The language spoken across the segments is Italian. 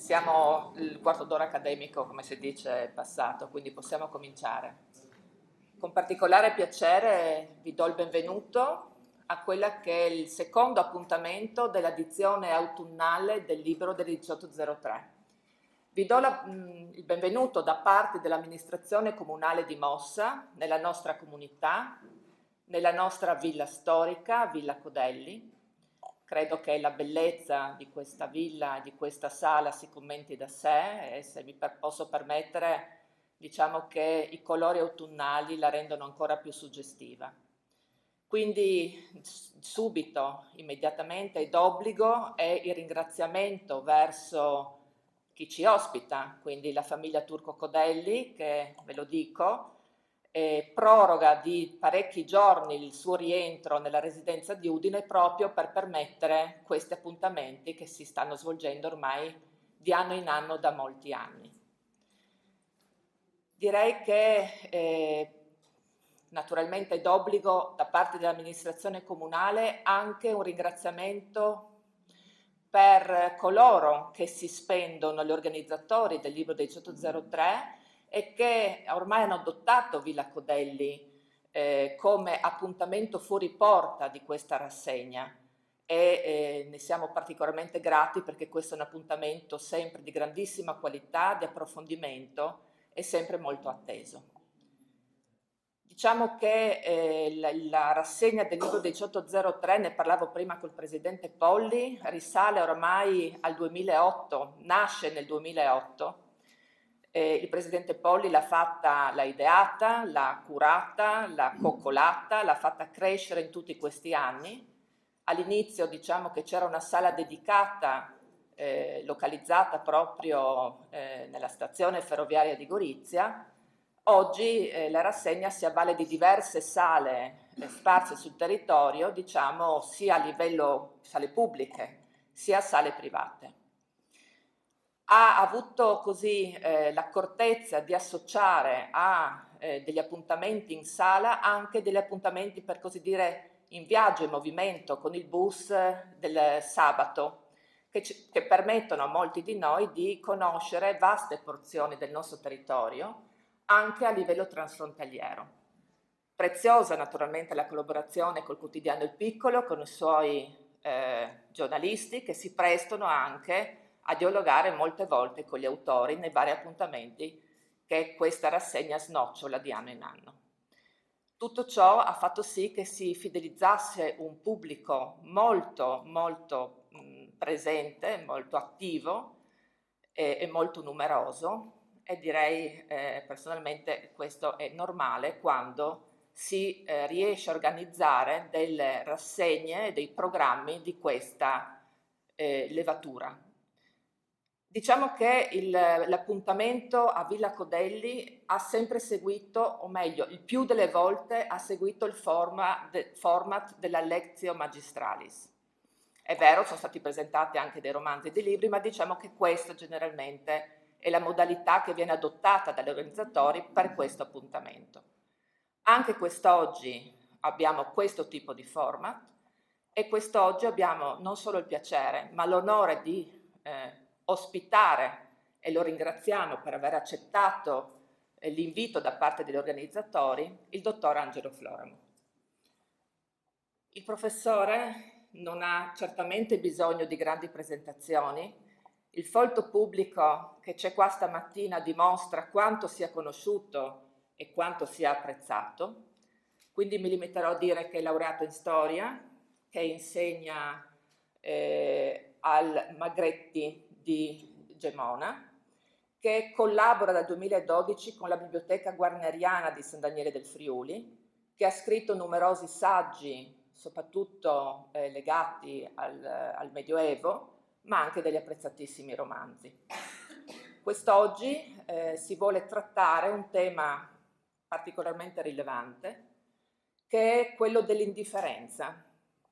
Il quarto d'ora accademico, come si dice, è passato, quindi possiamo cominciare. Con particolare piacere vi do il benvenuto a quella che è il secondo appuntamento dell'edizione autunnale del libro del 1803. Vi do il benvenuto da parte dell'amministrazione comunale di Mossa, nella nostra comunità, nella nostra villa storica, Villa Codelli. Credo che la bellezza di questa villa e di questa sala si commenti da sé e se posso permettere, diciamo che i colori autunnali la rendono ancora più suggestiva. Quindi subito, immediatamente ed d'obbligo è il ringraziamento verso chi ci ospita, quindi la famiglia Turco Codelli, che ve lo dico, proroga di parecchi giorni il suo rientro nella residenza di Udine proprio per permettere questi appuntamenti che si stanno svolgendo ormai di anno in anno da molti anni. Direi che naturalmente è d'obbligo da parte dell'amministrazione comunale anche un ringraziamento per coloro che si spendono, gli organizzatori del libro dei 1803 e che ormai hanno adottato Villa Codelli come appuntamento fuori porta di questa rassegna e ne siamo particolarmente grati perché questo è un appuntamento sempre di grandissima qualità, di approfondimento e sempre molto atteso. Diciamo che la rassegna del libro 1803, ne parlavo prima col presidente Polli, risale oramai al 2008, nasce nel 2008. Il presidente Polli l'ha ideata, l'ha curata, l'ha coccolata, l'ha fatta crescere in tutti questi anni. All'inizio diciamo che c'era una sala dedicata, localizzata proprio nella stazione ferroviaria di Gorizia. Oggi la rassegna si avvale di diverse sale sparse sul territorio, diciamo sia a livello sale pubbliche sia sale private. Ha avuto così l'accortezza di associare a degli appuntamenti in sala anche degli appuntamenti per così dire in viaggio, in movimento con il bus del sabato che permettono a molti di noi di conoscere vaste porzioni del nostro territorio anche a livello transfrontaliero. Preziosa naturalmente la collaborazione col quotidiano Il Piccolo, con i suoi giornalisti che si prestano anche a dialogare molte volte con gli autori nei vari appuntamenti che questa rassegna snocciola di anno in anno. Tutto ciò ha fatto sì che si fidelizzasse un pubblico molto presente, molto attivo e molto numeroso e direi personalmente questo è normale quando si riesce a organizzare delle rassegne e dei programmi di questa levatura. Diciamo che l'appuntamento a Villa Codelli ha sempre seguito, o meglio, il più delle volte ha seguito il format della Lectio Magistralis. È vero, sono stati presentati anche dei romanzi e dei libri, ma diciamo che questa generalmente è la modalità che viene adottata dagli organizzatori per questo appuntamento. Anche quest'oggi abbiamo questo tipo di format e quest'oggi abbiamo non solo il piacere, ma l'onore di ospitare, e lo ringraziamo per aver accettato l'invito da parte degli organizzatori, il dottor Angelo Floramo. Il professore non ha certamente bisogno di grandi presentazioni. Il folto pubblico che c'è qua stamattina dimostra quanto sia conosciuto e quanto sia apprezzato. Quindi mi limiterò a dire che è laureato in storia, che insegna al Magretti di Gemona, che collabora dal 2012 con la Biblioteca Guarneriana di San Daniele del Friuli, che ha scritto numerosi saggi, soprattutto legati al Medioevo, ma anche degli apprezzatissimi romanzi. Quest'oggi si vuole trattare un tema particolarmente rilevante, che è quello dell'indifferenza,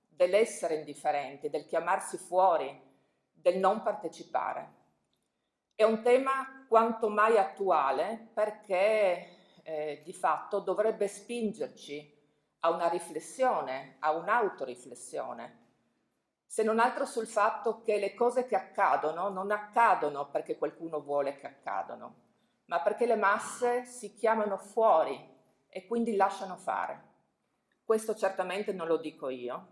dell'essere indifferenti, del chiamarsi fuori, del non partecipare. È un tema quanto mai attuale perché di fatto dovrebbe spingerci a una riflessione, a un'autoriflessione se non altro sul fatto che le cose che accadono non accadono perché qualcuno vuole che accadano, ma perché le masse si chiamano fuori e quindi lasciano fare. Questo certamente non lo dico io,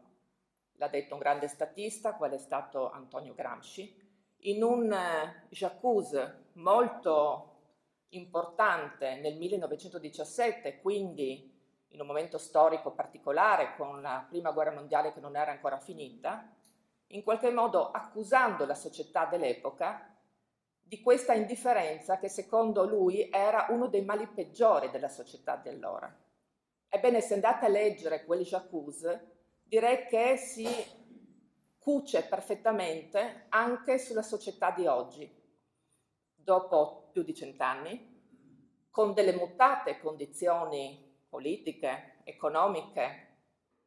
l'ha detto un grande statista, quale è stato Antonio Gramsci, in un j'accuse molto importante nel 1917, quindi in un momento storico particolare, con la prima guerra mondiale che non era ancora finita, in qualche modo accusando la società dell'epoca di questa indifferenza che secondo lui era uno dei mali peggiori della società di allora. Ebbene, se andate a leggere quel j'accuse, direi che si cuce perfettamente anche sulla società di oggi, dopo più di 100 anni, con delle mutate condizioni politiche, economiche,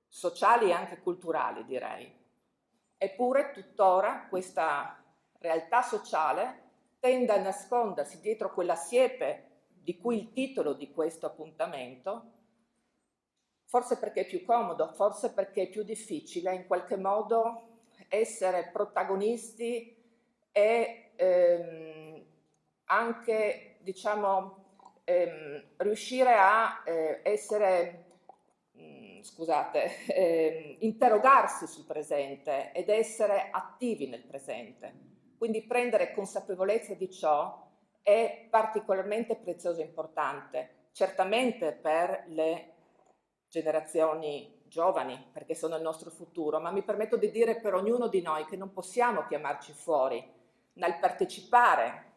sociali e anche culturali, direi. Eppure tuttora questa realtà sociale tende a nascondersi dietro quella siepe di cui il titolo di questo appuntamento, forse perché è più comodo, forse perché è più difficile in qualche modo essere protagonisti e anche, diciamo, riuscire a essere, interrogarsi sul presente ed essere attivi nel presente. Quindi prendere consapevolezza di ciò è particolarmente prezioso e importante, certamente per le generazioni giovani, perché sono il nostro futuro, ma mi permetto di dire per ognuno di noi che non possiamo chiamarci fuori nel partecipare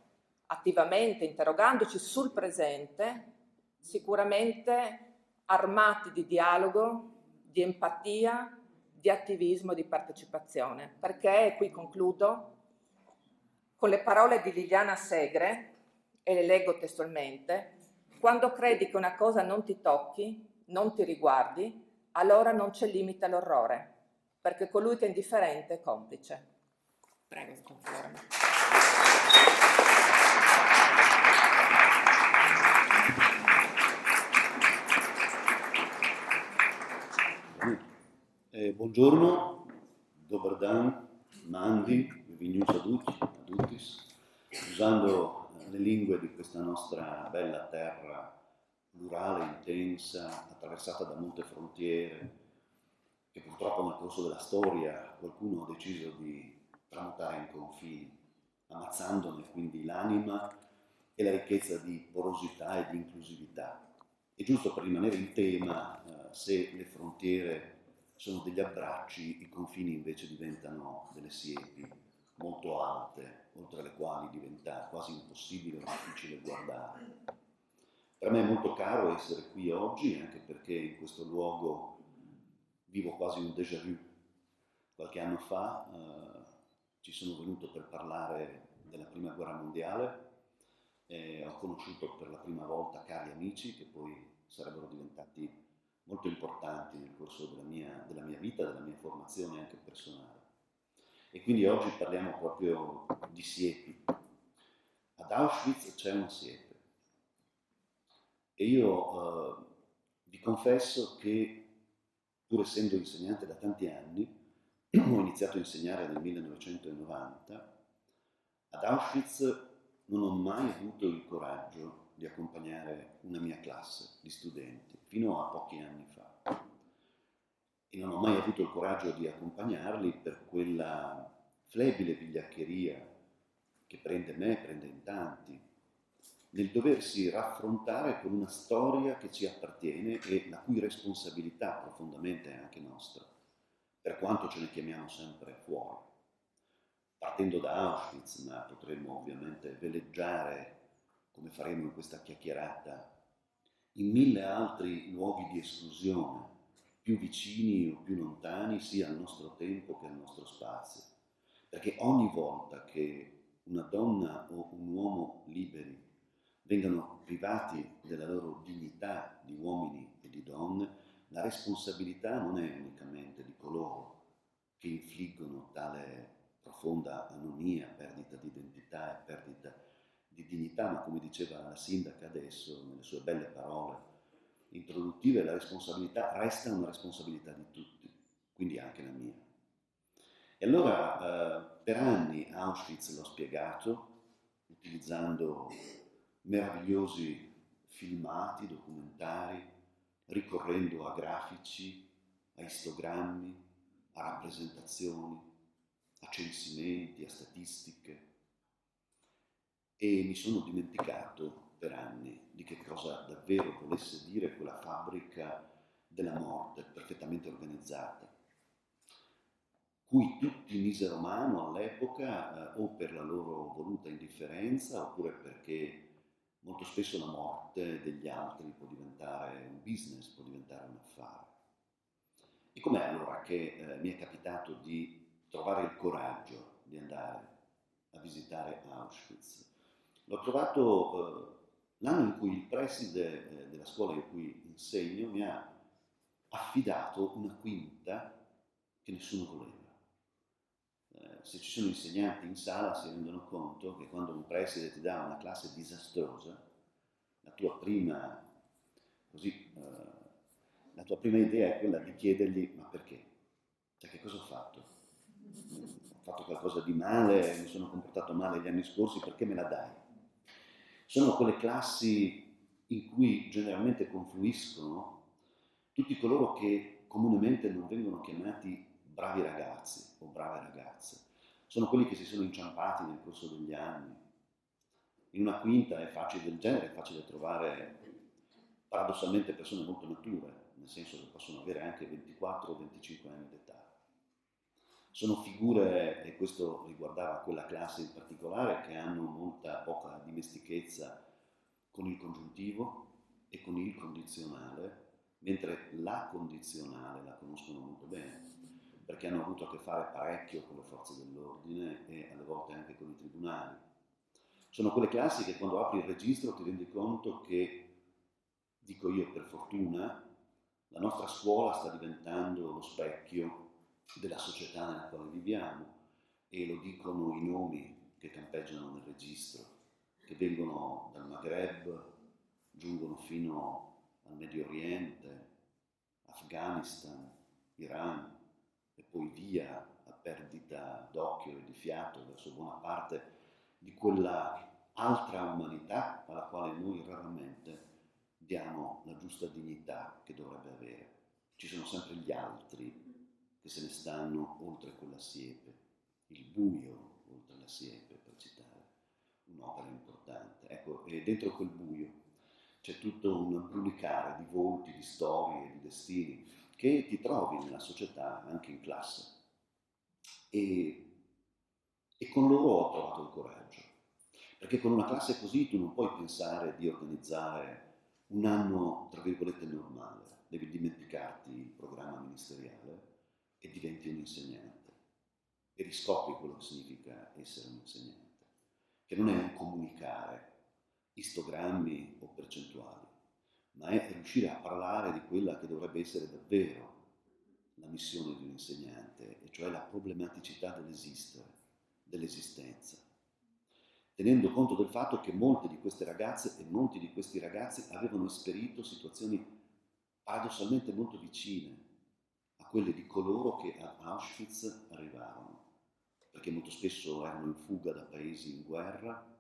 attivamente, interrogandoci sul presente, sicuramente armati di dialogo, di empatia, di attivismo e di partecipazione. Perché, e qui concludo, con le parole di Liliana Segre, e le leggo testualmente: quando credi che una cosa non ti tocchi, non ti riguardi, allora non c'è limite all'orrore, perché colui che è indifferente è complice. Prego, concludere. Buongiorno, dobar dan, mandi, bienvenuti a tutti, usando le lingue di questa nostra bella terra rurale, intensa, attraversata da molte frontiere, che purtroppo nel corso della storia qualcuno ha deciso di tramutare in confini, ammazzandone quindi l'anima e la ricchezza di porosità e di inclusività. E giusto per rimanere in tema, se le frontiere sono degli abbracci, i confini invece diventano delle siepi molto alte, oltre le quali diventa quasi impossibile o difficile guardare. Per me è molto caro essere qui oggi, anche perché in questo luogo vivo quasi un déjà vu. Qualche anno fa ci sono venuto per parlare della Prima Guerra Mondiale e ho conosciuto per la prima volta cari amici che poi sarebbero diventati molto importanti nel corso della mia vita, della mia formazione anche personale. E quindi oggi parliamo proprio di siepi. Ad Auschwitz c'è una siepe. E io vi confesso che, pur essendo insegnante da tanti anni, ho iniziato a insegnare nel 1990, ad Auschwitz non ho mai avuto il coraggio di accompagnare una mia classe di studenti, fino a pochi anni fa. E non ho mai avuto il coraggio di accompagnarli per quella flebile vigliaccheria che prende me, prende in tanti, nel doversi raffrontare con una storia che ci appartiene e la cui responsabilità profondamente è anche nostra, per quanto ce ne chiamiamo sempre fuori. Partendo da Auschwitz, ma potremmo ovviamente veleggiare, come faremo in questa chiacchierata, in 1000 altri luoghi di esclusione, più vicini o più lontani, sia al nostro tempo che al nostro spazio. Perché ogni volta che una donna o un uomo liberi vengano privati della loro dignità di uomini e di donne, la responsabilità non è unicamente di coloro che infliggono tale profonda anomia, perdita di identità e perdita di dignità, ma come diceva la sindaca adesso nelle sue belle parole introduttive, la responsabilità resta una responsabilità di tutti, quindi anche la mia. E allora per anni Auschwitz l'ho spiegato utilizzando meravigliosi filmati, documentari, ricorrendo a grafici, a istogrammi, a rappresentazioni, a censimenti, a statistiche, e mi sono dimenticato per anni di che cosa davvero volesse dire quella fabbrica della morte perfettamente organizzata, cui tutti misero mano all'epoca o per la loro voluta indifferenza oppure perché molto spesso la morte degli altri può diventare un business, può diventare un affare. E com'è allora che mi è capitato di trovare il coraggio di andare a visitare Auschwitz? L'ho trovato l'anno in cui il preside della scuola in cui insegno mi ha affidato una quinta che nessuno voleva. Se ci sono insegnanti in sala si rendono conto che quando un preside ti dà una classe disastrosa, la tua prima, la tua prima idea è quella di chiedergli ma perché? Cioè che cosa ho fatto? Ho fatto qualcosa di male, mi sono comportato male gli anni scorsi, perché me la dai? Sono quelle classi in cui generalmente confluiscono tutti coloro che comunemente non vengono chiamati bravi ragazzi o brave ragazze. Sono quelli che si sono inciampati nel corso degli anni. In una quinta è facile del genere, è facile trovare paradossalmente persone molto mature, nel senso che possono avere anche 24 o 25 anni d'età. Sono figure, e questo riguardava quella classe in particolare, che hanno molta poca dimestichezza con il congiuntivo e con il condizionale, mentre la condizionale la conoscono molto bene, perché hanno avuto a che fare parecchio con le forze dell'ordine e alle volte anche con i tribunali. Sono quelle classi che quando apri il registro ti rendi conto che, dico io per fortuna, la nostra scuola sta diventando lo specchio della società nella quale viviamo, e lo dicono i nomi che campeggiano nel registro, che vengono dal Maghreb, giungono fino al Medio Oriente, Afghanistan, Iran e poi via a perdita d'occhio e di fiato verso buona parte di quella altra umanità alla quale noi raramente diamo la giusta dignità che dovrebbe avere. Ci sono sempre gli altri che se ne stanno oltre quella siepe, il buio oltre la siepe, per citare un'opera importante. Ecco, e dentro quel buio c'è tutto un brulicare di volti, di storie, di destini che ti trovi nella società, anche in classe. E con loro ho trovato il coraggio, perché con una classe così tu non puoi pensare di organizzare un anno, tra virgolette, normale. Devi dimenticarti il programma ministeriale e diventi un insegnante e riscopri quello che significa essere un insegnante, che non è un comunicare istogrammi o percentuali, ma è riuscire a parlare di quella che dovrebbe essere davvero la missione di un insegnante, e cioè la problematicità dell'esistere, dell'esistenza, tenendo conto del fatto che molte di queste ragazze e molti di questi ragazzi avevano esperito situazioni paradossalmente molto vicine a quelle di coloro che a Auschwitz arrivarono, perché molto spesso erano in fuga da paesi in guerra,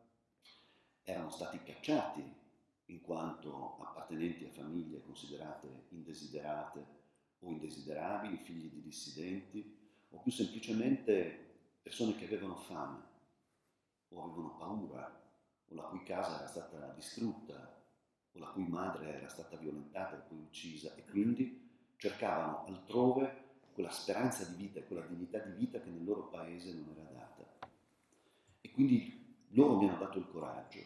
erano stati cacciati in quanto appartenenti a famiglie considerate indesiderate o indesiderabili, figli di dissidenti, o più semplicemente persone che avevano fame o avevano paura, o la cui casa era stata distrutta, o la cui madre era stata violentata e poi uccisa, e quindi cercavano altrove quella speranza di vita e quella dignità di vita che nel loro paese non era data. E quindi loro mi hanno dato il coraggio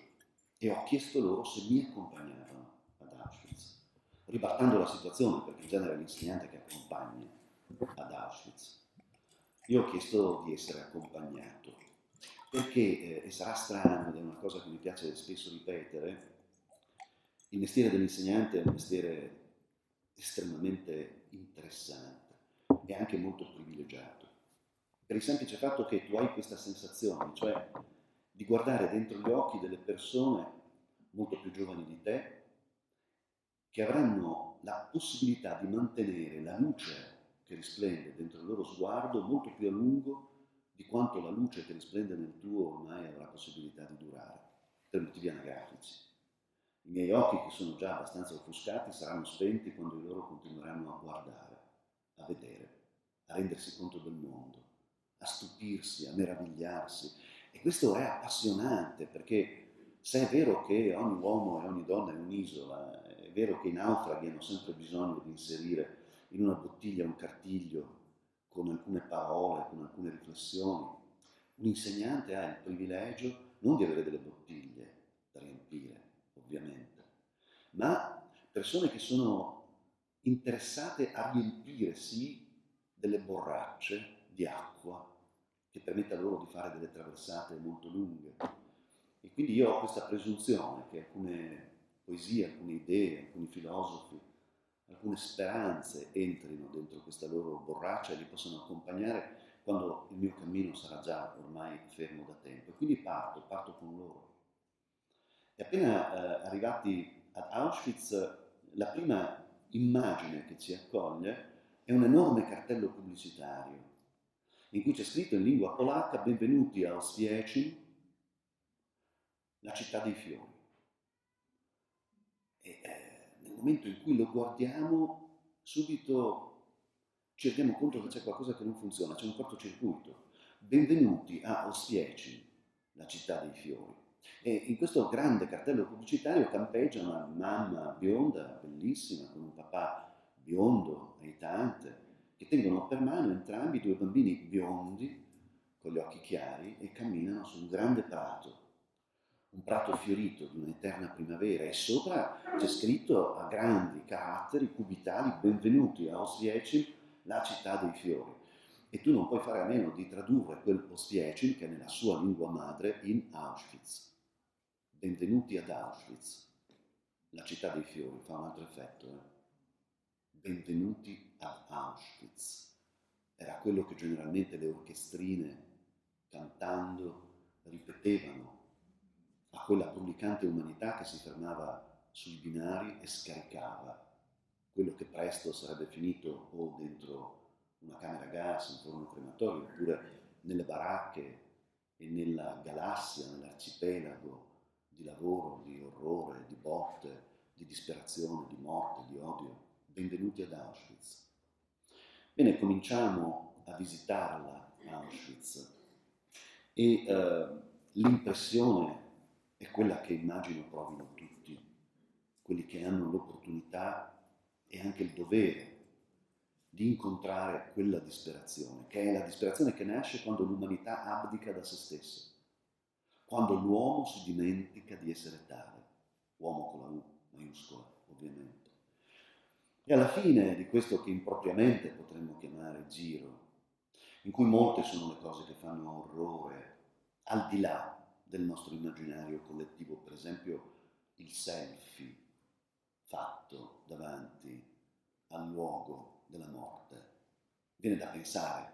e ho chiesto loro se mi accompagnavano ad Auschwitz, ribaltando la situazione, perché in genere è l'insegnante che accompagna ad Auschwitz. Io ho chiesto di essere accompagnato, perché, e sarà strano ed è una cosa che mi piace spesso ripetere, il mestiere dell'insegnante è un mestiere estremamente interessante e anche molto privilegiato, per il semplice fatto che tu hai questa sensazione, cioè di guardare dentro gli occhi delle persone molto più giovani di te, che avranno la possibilità di mantenere la luce che risplende dentro il loro sguardo molto più a lungo di quanto la luce che risplende nel tuo ormai avrà possibilità di durare, per motivi anagrafici. I miei occhi, che sono già abbastanza offuscati, saranno spenti quando i loro continueranno a guardare, a vedere, a rendersi conto del mondo, a stupirsi, a meravigliarsi. E questo è appassionante, perché se è vero che ogni uomo e ogni donna è un'isola, è vero che i naufraghi hanno sempre bisogno di inserire in una bottiglia un cartiglio con alcune parole, con alcune riflessioni, un insegnante ha il privilegio non di avere delle bottiglie da riempire, ovviamente, ma persone che sono interessate a riempire, sì, delle borracce di acqua che permetta loro di fare delle traversate molto lunghe. E quindi io ho questa presunzione che alcune poesie, alcune idee, alcuni filosofi, alcune speranze entrino dentro questa loro borraccia e li possano accompagnare quando il mio cammino sarà già ormai fermo da tempo. E quindi parto con loro. E appena arrivati ad Auschwitz, la prima immagine che ci accoglie è un enorme cartello pubblicitario in cui c'è scritto in lingua polacca: benvenuti a Oswiecim, la città dei fiori. E nel momento in cui lo guardiamo, subito ci rendiamo conto che c'è qualcosa che non funziona, c'è un cortocircuito. Benvenuti a Oswiecim, la città dei fiori. E in questo grande cartello pubblicitario campeggia una mamma bionda, bellissima, con un papà biondo, aitante, che tengono per mano entrambi due bambini biondi, con gli occhi chiari, e camminano su un grande prato, un prato fiorito di un'eterna primavera, e sopra c'è scritto a grandi caratteri cubitali: benvenuti a Oswiecim, la città dei fiori. E tu non puoi fare a meno di tradurre quel Oswiecim, che è nella sua lingua madre, in Auschwitz. Benvenuti ad Auschwitz, la città dei fiori, fa un altro effetto. Benvenuti ad Auschwitz. Era quello che generalmente le orchestrine, cantando, ripetevano a quella brulicante umanità che si fermava sui binari e scaricava quello che presto sarebbe finito o dentro una camera a gas, un forno crematorio, oppure nelle baracche e nella galassia, nell'arcipelago di lavoro, di orrore, di botte, di disperazione, di morte, di odio. Benvenuti ad Auschwitz. Bene, cominciamo a visitarla, Auschwitz, e l'impressione è quella che immagino provino tutti, quelli che hanno l'opportunità e anche il dovere di incontrare quella disperazione, che è la disperazione che nasce quando l'umanità abdica da se stessa, quando l'uomo si dimentica di essere tale, uomo con la U maiuscola, ovviamente. E alla fine di questo che impropriamente potremmo chiamare giro, in cui molte sono le cose che fanno orrore, al di là del nostro immaginario collettivo, per esempio il selfie fatto davanti al luogo della morte. Viene da pensare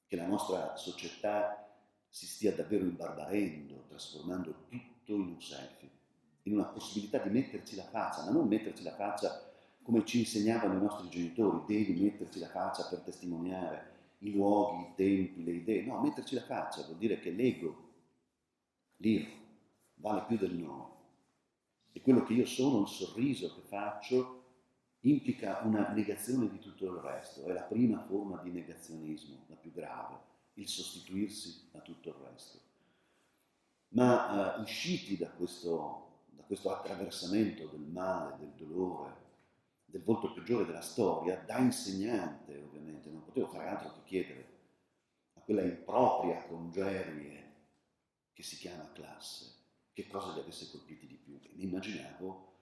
che la nostra società si stia davvero imbarbarendo, trasformando tutto in un selfie, in una possibilità di metterci la faccia, ma non metterci la faccia come ci insegnavano i nostri genitori: devi metterci la faccia per testimoniare i luoghi, i tempi, le idee. No, metterci la faccia vuol dire che l'ego vale più del nome. E quello che io sono, il sorriso che faccio, implica una negazione di tutto il resto. È la prima forma di negazionismo, la più grave, il sostituirsi a tutto il resto. Ma usciti da questo attraversamento del male, del dolore, del volto peggiore della storia, da insegnante ovviamente, non potevo fare altro che chiedere a quella impropria congerie che si chiama classe che cosa li avesse colpiti di più. E mi immaginavo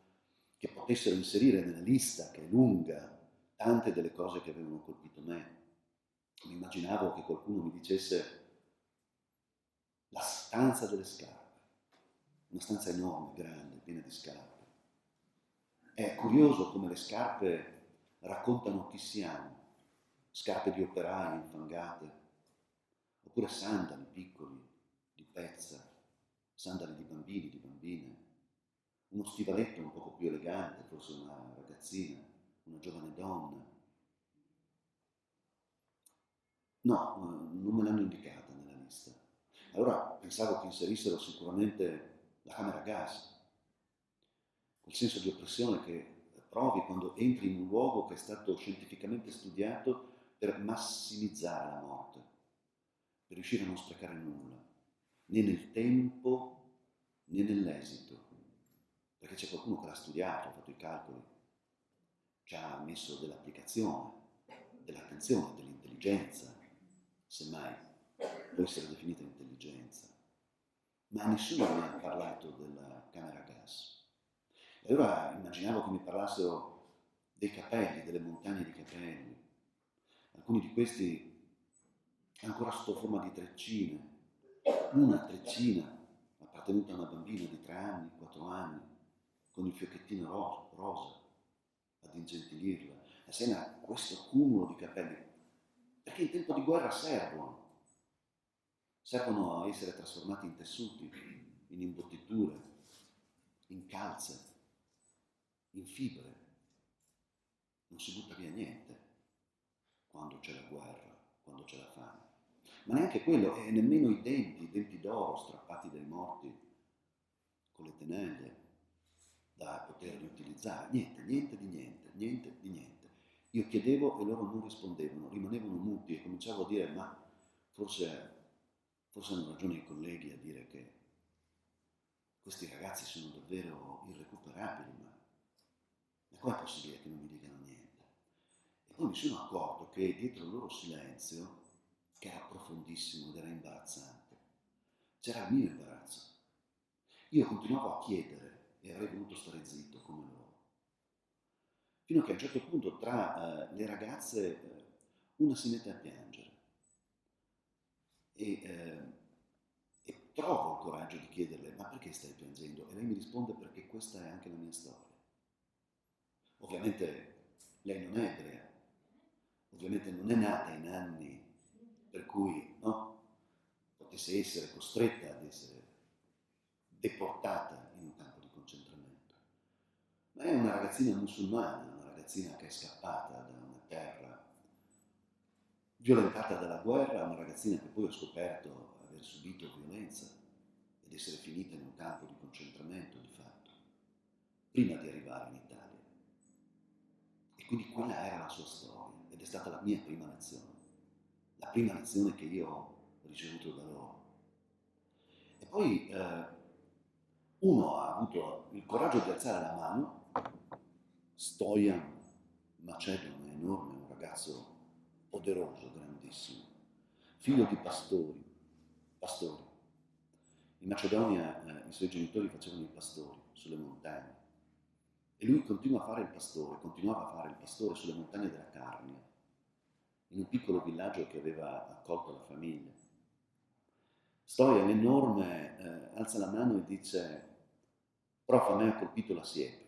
che potessero inserire nella lista, che è lunga, tante delle cose che avevano colpito me. Mi immaginavo che qualcuno mi dicesse la stanza delle scarpe, una stanza enorme, grande, piena di scarpe. È curioso come le scarpe raccontano chi siamo, scarpe di operai infangate, oppure sandali piccoli, di pezza, sandali di bambini, di bambine, uno stivaletto un poco più elegante, forse una ragazzina, una giovane donna. No, non me l'hanno indicata nella lista. Allora pensavo che inserissero sicuramente la camera a gas, quel senso di oppressione che provi quando entri in un luogo che è stato scientificamente studiato per massimizzare la morte, per riuscire a non sprecare nulla, né nel tempo né nell'esito, perché c'è qualcuno che l'ha studiato, ha fatto i calcoli, ci ha messo dell'applicazione, dell'attenzione, dell'intelligenza, semmai può essere definita intelligenza, ma nessuno mi ha parlato della camera a gas. E allora immaginavo che mi parlassero dei capelli, delle montagne di capelli. Alcuni di questi ancora sotto forma di treccine. Una treccina appartenuta a una bambina di 3 anni, 4 anni, con il fiocchettino rosa ad ingentilirla. Assieme a questo cumulo di capelli, perché in tempo di guerra servono a essere trasformati in tessuti, in imbottiture, in calze, in fibre. Non si butta via niente quando c'è la guerra, quando c'è la fame. Ma neanche quello, e nemmeno i denti d'oro strappati dai morti con le tenaglie da poterli utilizzare. Niente di niente. Io chiedevo e loro non rispondevano, rimanevano muti e cominciavo a dire, ma forse hanno ragione i colleghi a dire che questi ragazzi sono davvero irrecuperabili, ma com'è possibile che non mi dicano niente? E poi mi sono accorto che dietro il loro silenzio, che era profondissimo ed era imbarazzante, c'era il mio imbarazzo. Io continuavo a chiedere e avrei voluto stare zitto come loro. Fino a che a un certo punto tra le ragazze una si mette a piangere e trovo il coraggio di chiederle ma perché stai piangendo? E lei mi risponde perché questa è anche la mia storia. Ovviamente lei non è ebrea, ovviamente non è nata in anni per cui potesse essere costretta ad essere deportata in un campo di concentramento, ma è una ragazzina musulmana, una ragazzina che è scappata da una terra violentata dalla guerra, una ragazzina che poi ho scoperto aver subito violenza ed essere finita in un campo di concentramento di fatto, prima di arrivare in Italia. E quindi quella era la sua storia ed è stata la mia prima lezione, la prima lezione che io ho ricevuto da loro. E poi uno ha avuto il coraggio di alzare la mano, Stojan Macedone, enorme, un ragazzo poderoso, grandissimo, figlio di pastori. In Macedonia i suoi genitori facevano i pastori sulle montagne e lui continuava a fare il pastore sulle montagne della Carnia, in un piccolo villaggio che aveva accolto la famiglia. Stojan enorme alza la mano e dice: prof, a me ha colpito la siepe.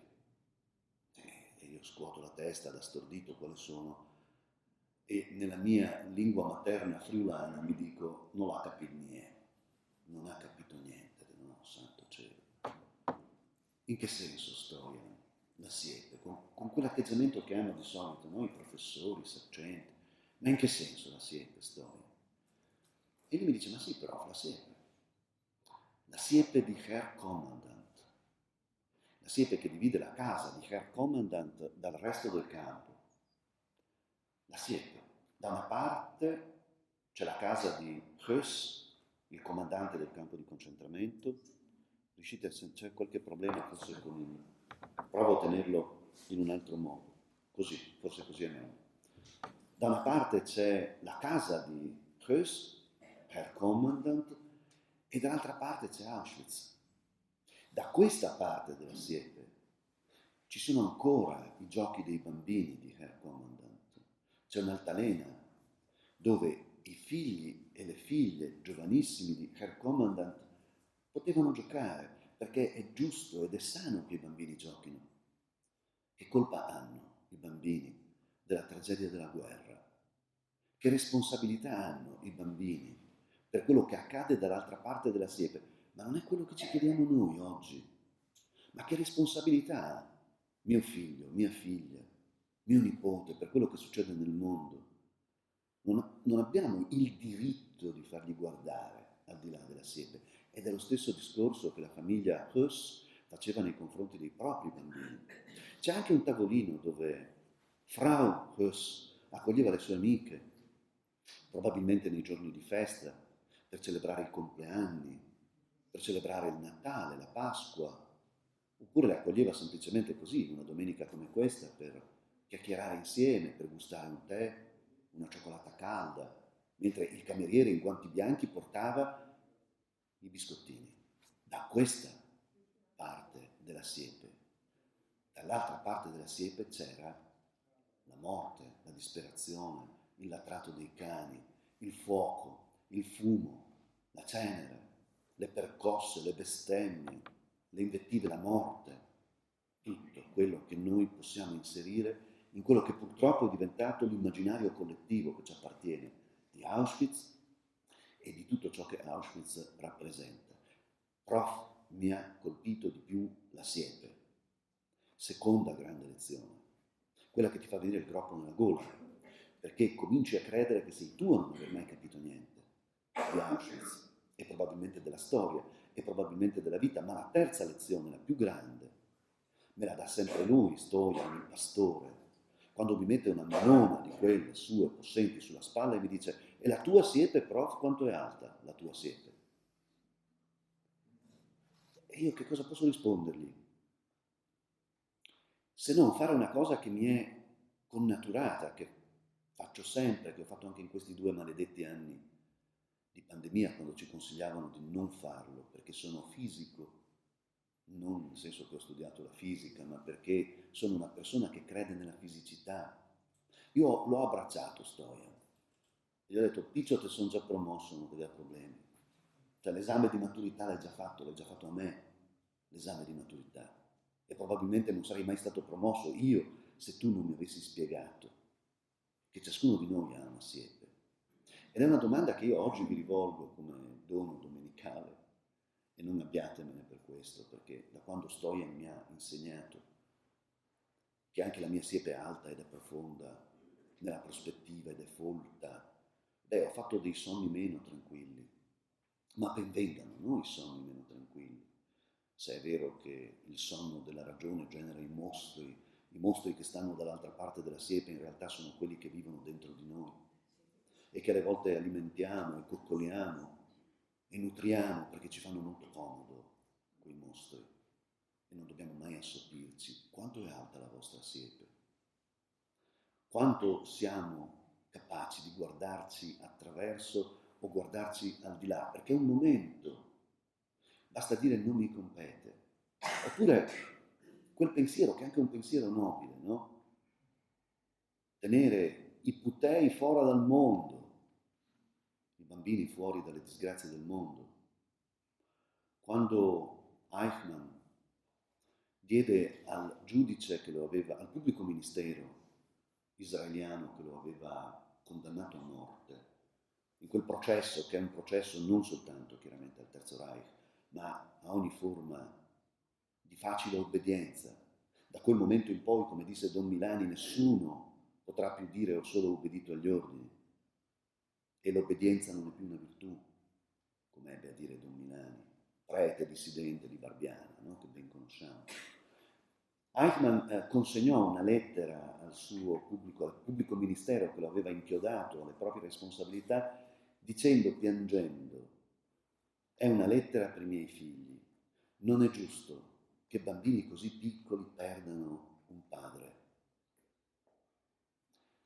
E io scuoto la testa da stordito quali sono e nella mia lingua materna friulana mi dico non ha capito niente, non ha capito niente, no, santo cielo. In che senso Stojan? La siepe, con quell'atteggiamento che hanno di solito i professori, i saccenti, ma in che senso la siepe Stojan? E lui mi dice, ma sì, prof, la siepe di Herr Commandant, la siepe che divide la casa di Herr Commandant dal resto del campo. La siepe, da una parte c'è la casa di Höss, il comandante del campo di concentramento. Riuscite a c'è qualche problema forse con il... Provo a tenerlo in un altro modo, così, forse così è meglio. Da una parte c'è la casa di Höss, Herr Commandant, e dall'altra parte c'è Auschwitz. Da questa parte della siepe ci sono ancora i giochi dei bambini di Herr Commandant. C'è un'altalena dove i figli e le figlie giovanissimi di Herr Commandant potevano giocare, perché è giusto ed è sano che i bambini giochino. Che colpa hanno i bambini della tragedia della guerra? Che responsabilità hanno i bambini per quello che accade dall'altra parte della siepe? Ma non è quello che ci chiediamo noi oggi. Ma che responsabilità ha mio figlio, mia figlia, mio nipote per quello che succede nel mondo? non abbiamo il diritto di fargli guardare al di là della siepe. Ed è lo stesso discorso che la famiglia Huss faceva nei confronti dei propri bambini. C'è anche un tavolino dove Frau Huss accoglieva le sue amiche, probabilmente nei giorni di festa, per celebrare i compleanni, per celebrare il Natale, la Pasqua, oppure le accoglieva semplicemente così, una domenica come questa, per chiacchierare insieme, per gustare un tè, una cioccolata calda, mentre il cameriere in guanti bianchi portava i biscottini. Da questa parte della siepe. Dall'altra parte della siepe c'era la morte, la disperazione, il latrato dei cani, il fuoco, il fumo, la cenere, le percosse, le bestemmie, le invettive, la morte, tutto quello che noi possiamo inserire in quello che purtroppo è diventato l'immaginario collettivo che ci appartiene di Auschwitz e di tutto ciò che Auschwitz rappresenta. Prof, mi ha colpito di più la siepe. Seconda grande lezione, quella che ti fa venire il groppo nella gola, perché cominci a credere che sei tu a non aver mai capito niente di Auschwitz e probabilmente della storia e probabilmente della vita, ma la terza lezione, la più grande, me la dà sempre lui, Stojan, il pastore, quando mi mette una manona di quelle sue possenti sulla spalla e mi dice: e la tua siepe, prof, quanto è alta la tua siepe? E io che cosa posso rispondergli? Se non fare una cosa che mi è connaturata, che faccio sempre, che ho fatto anche in questi 2 maledetti anni di pandemia, quando ci consigliavano di non farlo, perché sono fisico, non nel senso che ho studiato la fisica, ma perché sono una persona che crede nella fisicità. Io l'ho abbracciato Stojan, gli ho detto: Piccio, te sono già promosso, non ti dai problemi. Cioè l'esame di maturità l'hai già fatto a me, l'esame di maturità. E probabilmente non sarei mai stato promosso io se tu non mi avessi spiegato che ciascuno di noi ha una siepe. Ed è una domanda che io oggi vi rivolgo come dono domenicale, e non abbiatemene per questo, perché da quando Stojan mi ha insegnato che anche la mia siepe è alta ed è profonda nella prospettiva ed è folta, ho fatto dei sogni meno tranquilli, ma ben vengano, no, i sogni meno tranquilli. Se è vero che il sonno della ragione genera i mostri che stanno dall'altra parte della siepe in realtà sono quelli che vivono dentro di noi e che alle volte alimentiamo e coccoliamo e nutriamo perché ci fanno molto comodo quei mostri e non dobbiamo mai assopirci. Quanto è alta la vostra siepe? Quanto siamo capaci di guardarci attraverso o guardarci al di là? Perché è un momento. Basta dire non mi compete. Oppure quel pensiero, che è anche un pensiero nobile, no? Tenere i putei fuori dal mondo, i bambini fuori dalle disgrazie del mondo. Quando Eichmann diede al giudice che lo aveva, al pubblico ministero israeliano che lo aveva condannato a morte, in quel processo, che è un processo non soltanto chiaramente al Terzo Reich, ma a ogni forma di facile obbedienza. Da quel momento in poi, come disse Don Milani, nessuno potrà più dire ho solo obbedito agli ordini. E l'obbedienza non è più una virtù, come ebbe a dire Don Milani, prete dissidente di Barbiana, no? Che ben conosciamo. Eichmann consegnò una lettera al pubblico ministero che lo aveva inchiodato alle proprie responsabilità, dicendo, piangendo: è una lettera per i miei figli. Non è giusto che bambini così piccoli perdano un padre.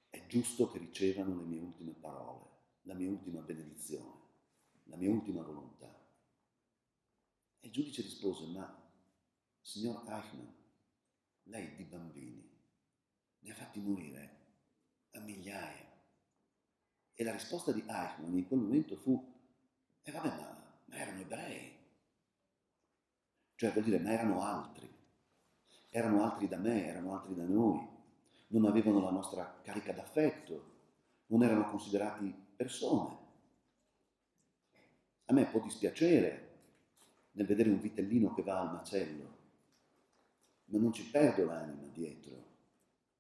È giusto che ricevano le mie ultime parole, la mia ultima benedizione, la mia ultima volontà. E il giudice rispose: ma, signor Eichmann, lei di bambini ne ha fatti morire a migliaia. E la risposta di Eichmann in quel momento fu: vabbè, ma erano ebrei. Cioè vuol dire, ma erano altri da me, erano altri da noi, non avevano la nostra carica d'affetto, non erano considerati persone. A me può dispiacere nel vedere un vitellino che va al macello, ma non ci perdo l'anima dietro,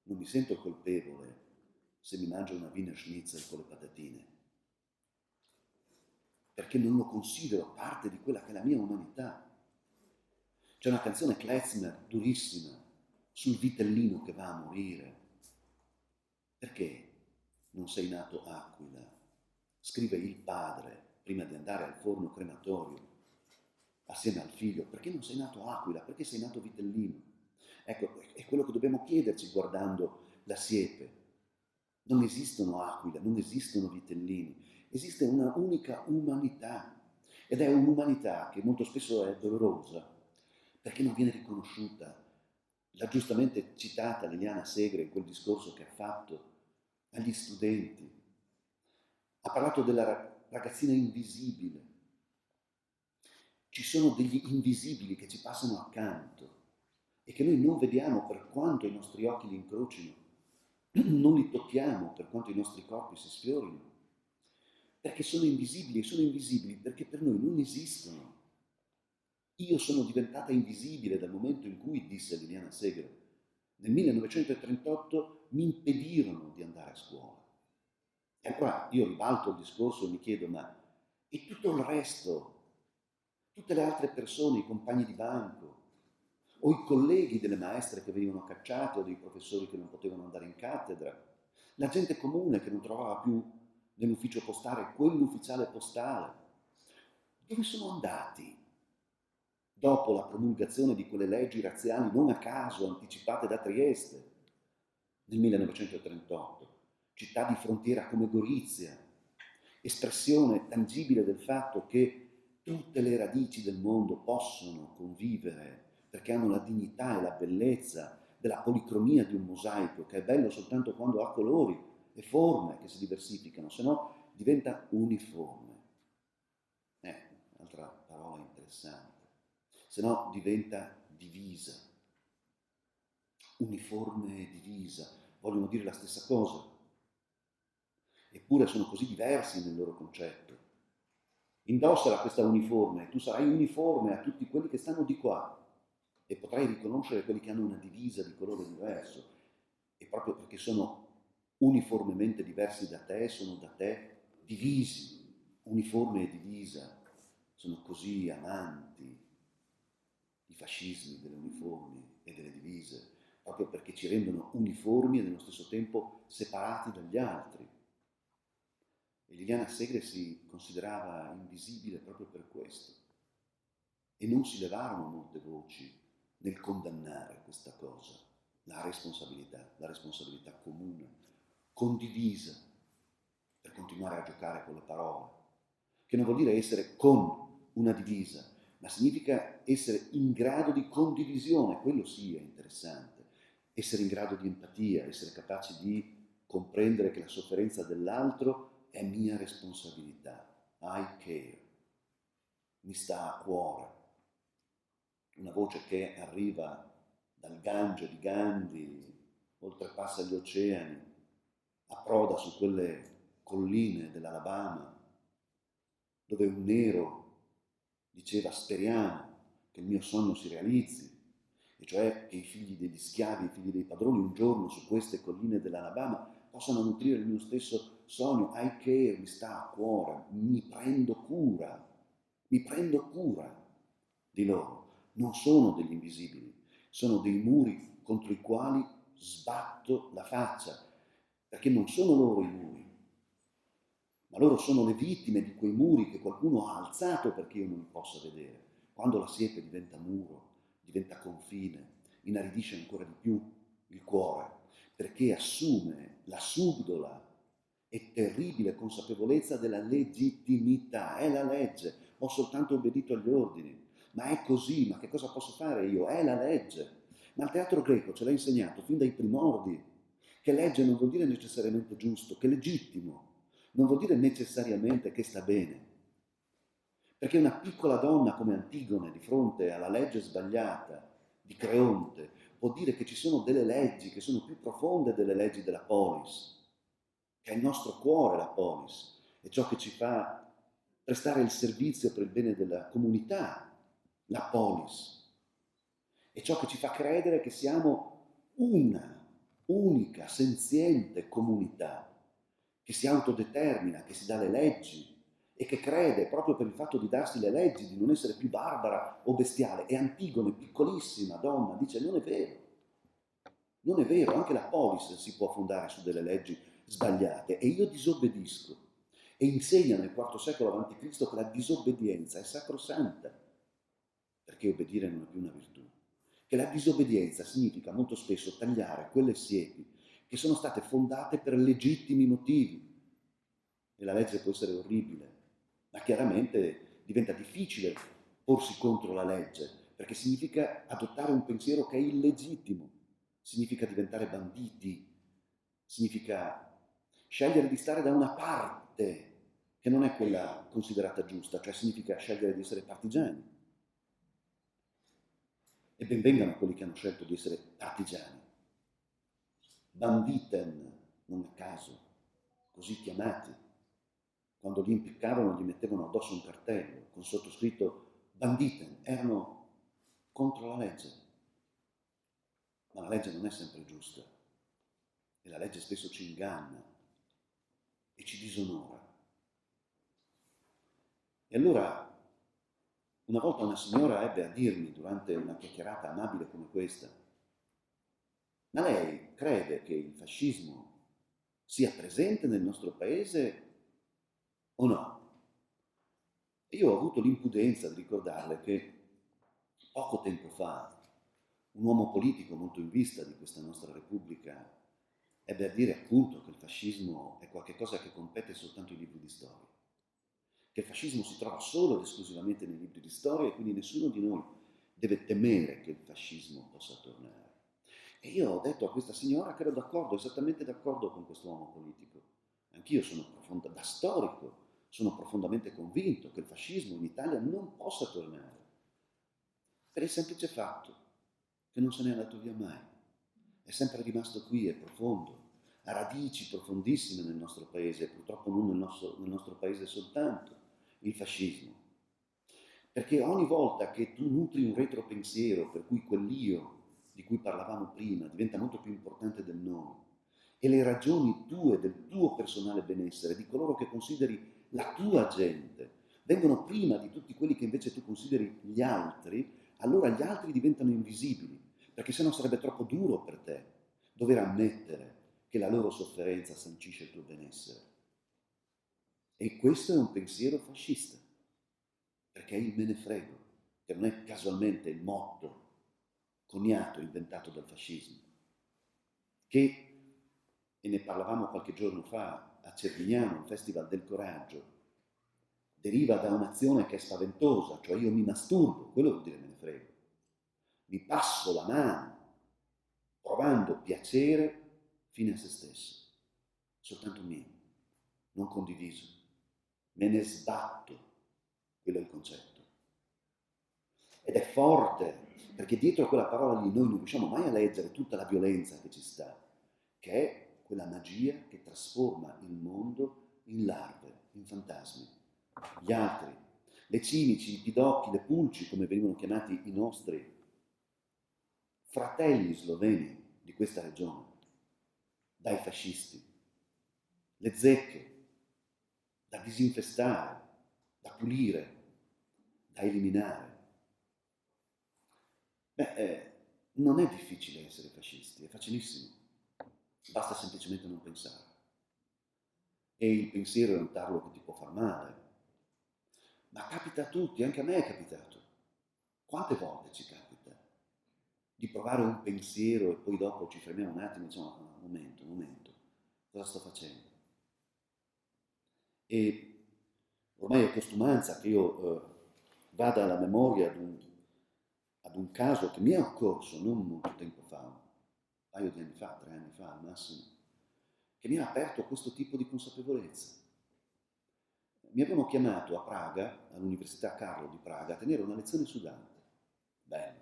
non mi sento colpevole se mi mangio una Wiener Schnitzel con le patatine, perché non lo considero parte di quella che è la mia umanità. C'è una canzone Klezmer durissima sul vitellino che va a morire. Perché non sei nato aquila? Scrive il padre prima di andare al forno crematorio assieme al figlio. Perché non sei nato aquila? Perché sei nato vitellino? Ecco, è quello che dobbiamo chiederci guardando la siepe. Non esistono aquile, non esistono vitellini, esiste una unica umanità ed è un'umanità che molto spesso è dolorosa perché non viene riconosciuta. L'ha giustamente citata Liliana Segre in quel discorso che ha fatto agli studenti. Ha parlato della ragazzina invisibile. Ci sono degli invisibili che ci passano accanto e che noi non vediamo per quanto i nostri occhi li incrocino, non li tocchiamo per quanto i nostri corpi si sfiorino, perché sono invisibili perché per noi non esistono. Io sono diventata invisibile dal momento in cui, disse Liliana Segre, nel 1938 mi impedirono di andare a scuola. E allora io ribalto il discorso e mi chiedo, ma e tutto il resto? Tutte le altre persone, i compagni di banco, o i colleghi delle maestre che venivano cacciate o dei professori che non potevano andare in cattedra, la gente comune che non trovava più nell'ufficio postale quell'ufficiale postale. Dove sono andati? Dopo la promulgazione di quelle leggi razziali non a caso anticipate da Trieste nel 1938, città di frontiera come Gorizia, espressione tangibile del fatto che tutte le radici del mondo possono convivere perché hanno la dignità e la bellezza della policromia di un mosaico che è bello soltanto quando ha colori e forme che si diversificano, se no diventa uniforme. Un'altra parola interessante. Se no diventa divisa. Uniforme e divisa vogliono dire la stessa cosa, eppure sono così diversi nel loro concetto. Indossala questa uniforme, tu sarai uniforme a tutti quelli che stanno di qua e potrai riconoscere quelli che hanno una divisa di colore diverso, e proprio perché sono uniformemente diversi da te, sono da te divisi, uniforme e divisa. Sono così amanti i fascismi delle uniformi e delle divise, proprio perché ci rendono uniformi e nello stesso tempo separati dagli altri. E Liliana Segre si considerava invisibile proprio per questo. E non si levarono molte voci nel condannare questa cosa, la responsabilità comune, condivisa, per continuare a giocare con le parole, che non vuol dire essere con una divisa, ma significa essere in grado di condivisione, quello sì è interessante, essere in grado di empatia, essere capaci di comprendere che la sofferenza dell'altro è mia responsabilità, I care, mi sta a cuore. Una voce che arriva dal Gange di Gandhi, oltrepassa gli oceani, approda su quelle colline dell'Alabama, dove un nero diceva speriamo che il mio sogno si realizzi, e cioè che i figli degli schiavi, i figli dei padroni un giorno su queste colline dell'Alabama possano nutrire il mio stesso sogno. I care, mi sta a cuore, mi prendo cura di loro. Non sono degli invisibili, sono dei muri contro i quali sbatto la faccia, perché non sono loro i muri, ma loro sono le vittime di quei muri che qualcuno ha alzato perché io non li possa vedere. Quando la siepe diventa muro, diventa confine, inaridisce ancora di più il cuore, perché assume la subdola e terribile consapevolezza della legittimità. È la legge, ho soltanto obbedito agli ordini, ma è così, ma che cosa posso fare io? È la legge. Ma il teatro greco ce l'ha insegnato fin dai primordi, che legge non vuol dire necessariamente giusto, che legittimo non vuol dire necessariamente che sta bene. Perché una piccola donna come Antigone, di fronte alla legge sbagliata di Creonte, può dire che ci sono delle leggi che sono più profonde delle leggi della polis, che è il nostro cuore la polis, è ciò che ci fa prestare il servizio per il bene della comunità, la polis, è ciò che ci fa credere che siamo unica, senziente comunità che si autodetermina, che si dà le leggi e che crede, proprio per il fatto di darsi le leggi, di non essere più barbara o bestiale. E Antigone, piccolissima donna, dice: non è vero, non è vero, anche la polis si può fondare su delle leggi sbagliate e io disobbedisco. E insegna nel IV secolo a.C. che la disobbedienza è sacrosanta, perché obbedire non è più una virtù. Che la disobbedienza significa molto spesso tagliare quelle siepi che sono state fondate per legittimi motivi. E la legge può essere orribile, ma chiaramente diventa difficile porsi contro la legge, perché significa adottare un pensiero che è illegittimo, significa diventare banditi, significa scegliere di stare da una parte che non è quella considerata giusta, cioè significa scegliere di essere partigiani. E ben vengano quelli che hanno scelto di essere partigiani. Banditen, non a caso, così chiamati. Quando li impiccavano gli mettevano addosso un cartello con sottoscritto banditen, erano contro la legge. Ma la legge non è sempre giusta e la legge spesso ci inganna e ci disonora. E allora una volta una signora ebbe a dirmi durante una chiacchierata amabile come questa: ma lei crede che il fascismo sia presente nel nostro paese o no? E io ho avuto l'impudenza di ricordarle che poco tempo fa un uomo politico molto in vista di questa nostra Repubblica ebbe a dire appunto che il fascismo è qualcosa che compete soltanto ai libri di storia, che il fascismo si trova solo ed esclusivamente nei libri di storia e quindi nessuno di noi deve temere che il fascismo possa tornare. E io ho detto a questa signora che ero d'accordo, esattamente d'accordo con quest'uomo politico. Anch'io da storico, sono profondamente convinto che il fascismo in Italia non possa tornare, per il semplice fatto che non se n'è andato via mai. È sempre rimasto qui, è profondo, ha radici profondissime nel nostro paese, purtroppo non nel nostro paese soltanto, il fascismo. Perché ogni volta che tu nutri un retropensiero per cui quell'io di cui parlavamo prima diventa molto più importante del noi e le ragioni tue, del tuo personale benessere, di coloro che consideri la tua gente, vengono prima di tutti quelli che invece tu consideri gli altri, allora gli altri diventano invisibili, perché sennò sarebbe troppo duro per te dover ammettere che la loro sofferenza sancisce il tuo benessere. E questo è un pensiero fascista, perché è il me ne frego, che non è casualmente il motto coniato, inventato dal fascismo, che, e ne parlavamo qualche giorno fa a Cervignano, un festival del coraggio, deriva da un'azione che è spaventosa, cioè io mi masturbo, quello vuol dire me ne frego, mi passo la mano provando piacere fine a se stesso, soltanto mio, non condiviso, me ne sbatto, quello è il concetto. Ed è forte, perché dietro a quella parola lì noi non riusciamo mai a leggere tutta la violenza che ci sta, che è quella magia che trasforma il mondo in larve, in fantasmi. Gli altri, le cinici, i pidocchi, le pulci, come venivano chiamati i nostri fratelli sloveni di questa regione, dai fascisti, le zecche, da disinfestare, da pulire, da eliminare. Non è difficile essere fascisti, è facilissimo, basta semplicemente non pensare. E il pensiero è un tarlo che ti può far male, ma capita a tutti, anche a me è capitato. Quante volte ci capita di provare un pensiero e poi dopo ci fermiamo un attimo e diciamo: un momento, cosa sto facendo? E ormai è costumanza che io vada alla memoria ad un caso che mi è occorso non molto tempo fa, un paio di anni fa, 3 anni fa al massimo, che mi ha aperto questo tipo di consapevolezza. Mi avevano chiamato a Praga, all'Università Carlo di Praga, a tenere una lezione su Dante. Bello.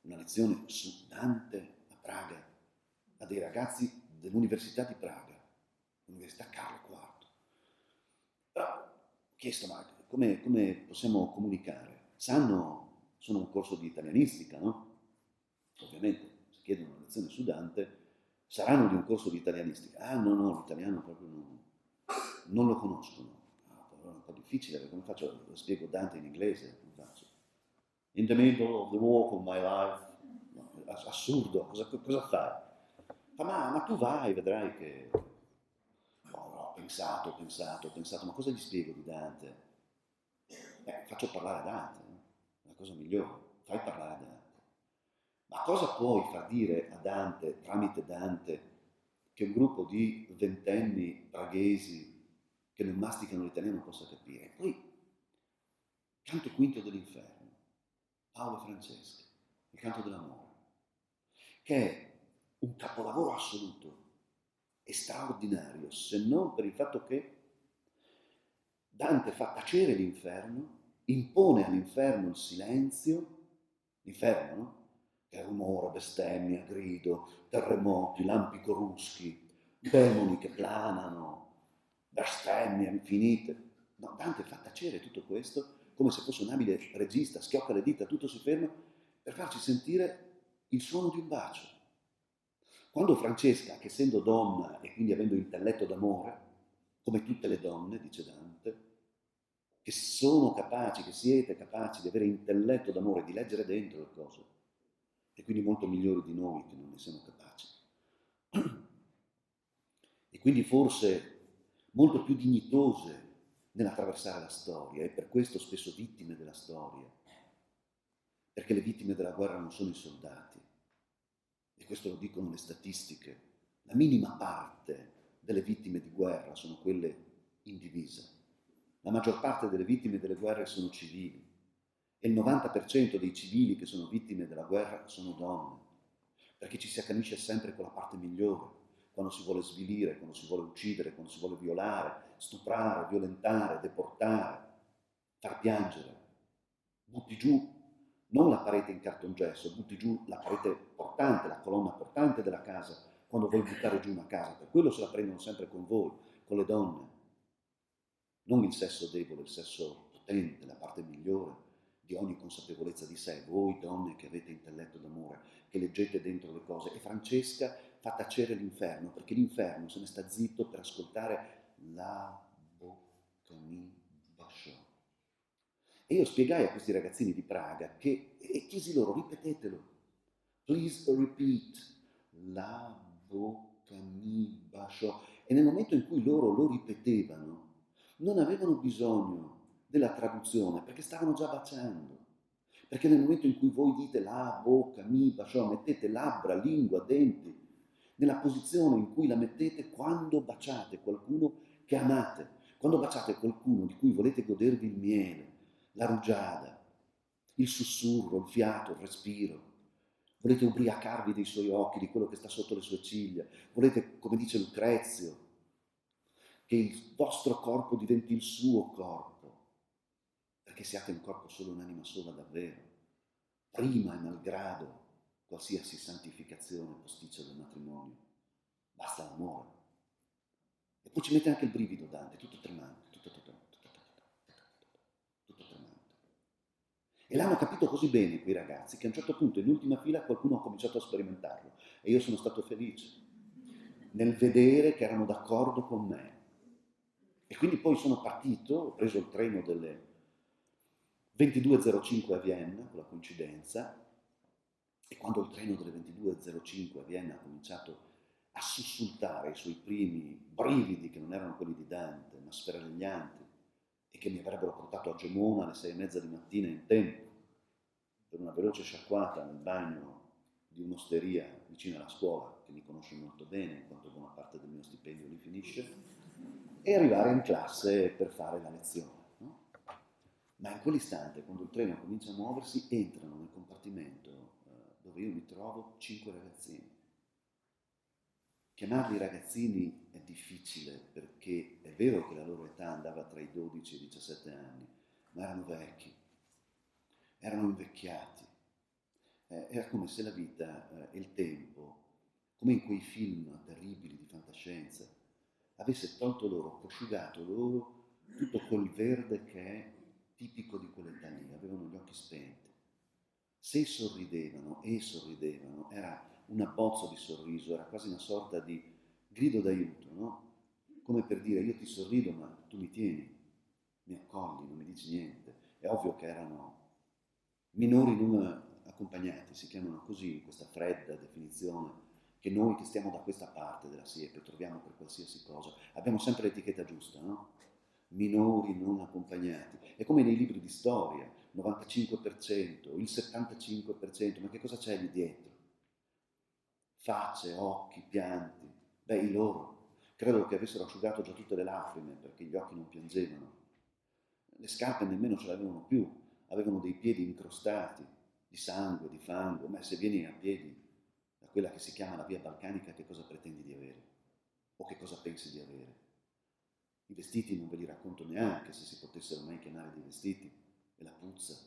Una lezione su Dante a Praga, a dei ragazzi dell'Università di Praga, l'Università Carlo IV. Però ho chiesto: ma come possiamo comunicare? Sanno, sono un corso di italianistica, no? Ovviamente, chiedono una lezione su Dante, saranno di un corso di italianistica. Ah no, l'italiano proprio non lo conoscono. È un po' difficile, perché come faccio? Lo spiego Dante in inglese, come faccio? In the middle of the walk of my life. No, assurdo, cosa fai? Ma tu vai, vedrai che... ho pensato, ma cosa gli spiego di Dante? Faccio parlare Dante, no? La cosa migliore, fai parlare Dante. Ma cosa puoi far dire a Dante, tramite Dante, che un gruppo di ventenni praghesi che non masticano l'italiano possa capire? Poi, canto quinto dell'inferno, Paolo e Francesca, il canto dell'amore, che è un capolavoro assoluto e straordinario, se non per il fatto che Dante fa tacere l'inferno, impone all'inferno il silenzio, l'inferno, no? Che è rumore, bestemmia, grido, terremoti, lampi coruschi, demoni che planano, bestemmie infinite. No, Dante fa tacere tutto questo come se fosse un abile regista, schiocca le dita, tutto si ferma per farci sentire il suono di un bacio. Quando Francesca, che essendo donna e quindi avendo intelletto d'amore, come tutte le donne, dice Dante, che sono capaci, che siete capaci di avere intelletto d'amore, di leggere dentro le cose, e quindi molto migliori di noi che non ne siamo capaci. E quindi forse molto più dignitose nell'attraversare la storia, e per questo spesso vittime della storia, perché le vittime della guerra non sono i soldati, e questo lo dicono le statistiche, la minima parte delle vittime di guerra sono quelle in divisa. La maggior parte delle vittime delle guerre sono civili e il 90% dei civili che sono vittime della guerra sono donne, perché ci si accanisce sempre con la parte migliore, quando si vuole svilire, quando si vuole uccidere, quando si vuole violare, stuprare, violentare, deportare, far piangere. Butti giù non la parete in cartongesso, butti giù la parete portante, la colonna portante della casa, quando vuoi buttare giù una casa. Per quello se la prendono sempre con voi, con le donne. Non il sesso debole, il sesso potente, la parte migliore di ogni consapevolezza di sé, voi donne che avete intelletto d'amore, che leggete dentro le cose. E Francesca fa tacere l'inferno, perché l'inferno se ne sta zitto per ascoltare la bocca mi basciò. E io spiegai a questi ragazzini di Praga che, e chiesi loro, ripetetelo, please repeat, la bocca mi basciò. E nel momento in cui loro lo ripetevano, non avevano bisogno della traduzione, perché stavano già baciando. Perché nel momento in cui voi dite la bocca mi basciò, mettete labbra, lingua, denti, nella posizione in cui la mettete quando baciate qualcuno che amate, quando baciate qualcuno di cui volete godervi il miele, la rugiada, il sussurro, il fiato, il respiro. Volete ubriacarvi dei suoi occhi, di quello che sta sotto le sue ciglia. Volete, come dice Lucrezio, che il vostro corpo diventi il suo corpo, perché siate un corpo solo, un'anima sola davvero, prima e malgrado qualsiasi santificazione posticcia del matrimonio. Basta l'amore. E poi ci mette anche il brivido Dante, tutto tremante, tutto tremante. E l'hanno capito così bene quei ragazzi che a un certo punto in ultima fila qualcuno ha cominciato a sperimentarlo e io sono stato felice nel vedere che erano d'accordo con me. E quindi poi sono partito, ho preso il treno delle 22.05 a Vienna, con la coincidenza, e quando il treno delle 22.05 a Vienna ha cominciato a sussultare i suoi primi brividi, che non erano quelli di Dante, ma sferaglianti, e che mi avrebbero portato a Gemona alle 6:30 di mattina in tempo, per una veloce sciacquata nel bagno di un'osteria vicino alla scuola, che mi conosce molto bene, in quanto buona parte del mio stipendio lì finisce, e arrivare in classe per fare la lezione. No? Ma in quell'istante, quando il treno comincia a muoversi, entrano nel compartimento dove io mi trovo 5 ragazzini. Chiamarli ragazzini è difficile perché è vero che la loro età andava tra i 12 e i 17 anni, ma erano vecchi, erano invecchiati. Era come se la vita e il tempo, come in quei film terribili di fantascienza, avesse tolto loro, prosciugato loro tutto quel verde che è tipico di quell'età lì, avevano gli occhi spenti. Se sorridevano, era un abbozzo di sorriso, era quasi una sorta di grido d'aiuto, no? Come per dire, io ti sorrido ma tu mi tieni, mi accogli, non mi dici niente. È ovvio che erano minori non accompagnati, si chiamano così, in questa fredda definizione che noi che stiamo da questa parte della siepe troviamo per qualsiasi cosa. Abbiamo sempre l'etichetta giusta, no? Minori non accompagnati. È come nei libri di storia, 95%, il 75%, ma che cosa c'è lì dietro? Facce, occhi, pianti. Beh, i loro. Credo che avessero asciugato già tutte le lacrime perché gli occhi non piangevano. Le scarpe nemmeno ce l'avevano più, avevano dei piedi incrostati di sangue, di fango, ma se vieni a piedi da quella che si chiama la via balcanica, che cosa pretendi di avere? O che cosa pensi di avere? I vestiti non ve li racconto neanche, se si potessero mai chiamare dei vestiti, e la puzza.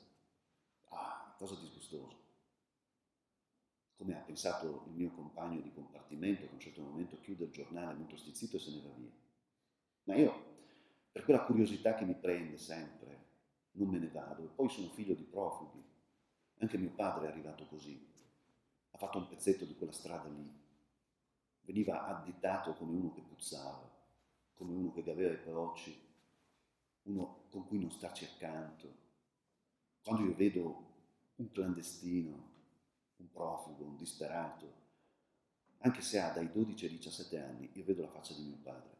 Ah, cosa disgustosa. Come ha pensato il mio compagno di compartimento, che a un certo momento chiude il giornale molto stizzito e se ne va via. Ma io, per quella curiosità che mi prende sempre, non me ne vado. E poi sono figlio di profughi. Anche mio padre è arrivato così. Ha fatto un pezzetto di quella strada lì. Veniva additato come uno che puzzava, come uno che aveva i porocci, uno con cui non starci accanto. Quando io vedo un clandestino, un profugo, un disperato, anche se ha dai 12 ai 17 anni, io vedo la faccia di mio padre,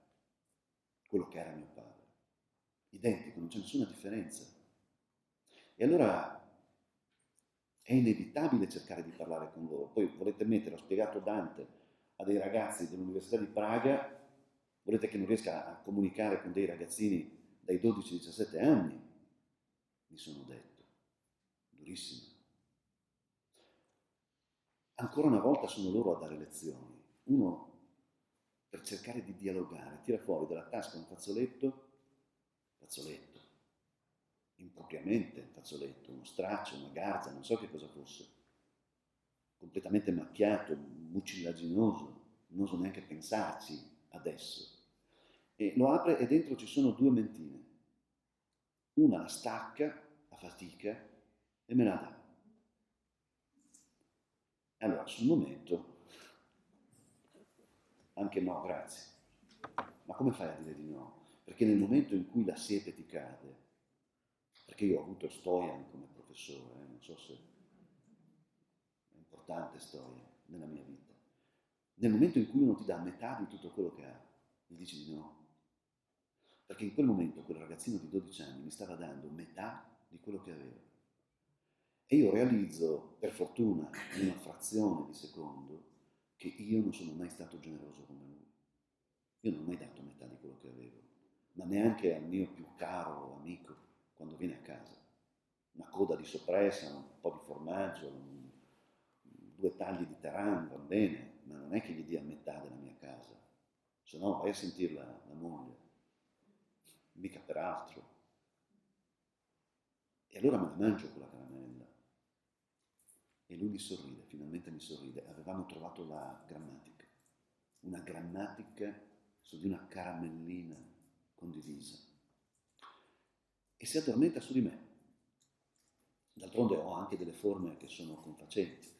quello che era mio padre. Identico, non c'è nessuna differenza. E allora è inevitabile cercare di parlare con loro. Poi volete mettere, ho spiegato Dante a dei ragazzi dell'Università di Praga, volete che non riesca a comunicare con dei ragazzini dai 12 ai 17 anni? Mi sono detto, durissimo. Ancora una volta sono loro a dare lezioni. Uno, per cercare di dialogare, tira fuori dalla tasca un fazzoletto, impropriamente un fazzoletto, uno straccio, una garza, non so che cosa fosse, completamente macchiato, mucillaginoso, non oso neanche pensarci adesso. E lo apre e dentro ci sono 2 mentine. Una la stacca a fatica e me la dà. Allora, sul momento, anche no, grazie. Ma come fai a dire di no? Perché nel momento in cui la siepe ti cade, perché io ho avuto Stojan come professore, non so se è importante Stojan nella mia vita, nel momento in cui uno ti dà metà di tutto quello che ha, gli dici di no. Perché in quel momento quel ragazzino di 12 anni mi stava dando metà di quello che aveva. E io realizzo, per fortuna, in una frazione di secondo, che io non sono mai stato generoso come lui. Io non ho mai dato metà di quello che avevo, ma neanche al mio più caro amico quando viene a casa. Una coda di soppressa, un po' di formaggio, 2 tagli di teran, va bene, ma non è che gli dia metà della mia casa, se no vai a sentirla la moglie, mica per altro. E allora me la mangio quella caramella. E lui mi sorride, finalmente mi sorride. Avevamo trovato la grammatica, una grammatica su di una caramellina condivisa. E si addormenta su di me. D'altronde ho anche delle forme che sono confacenti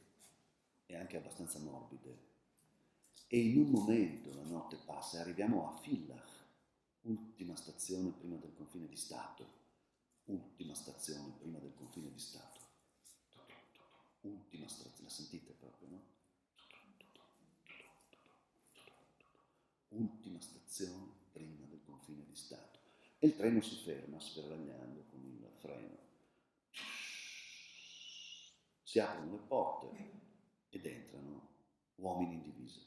e anche abbastanza morbide. E in un momento la notte passa e arriviamo a Villach, ultima stazione prima del confine di Stato. Ultima stazione prima del confine di Stato. Ultima stazione, la sentite proprio, no? Ultima stazione prima del confine di Stato. E il treno si ferma sferragliando con il freno. Si aprono le porte ed entrano uomini in divisa.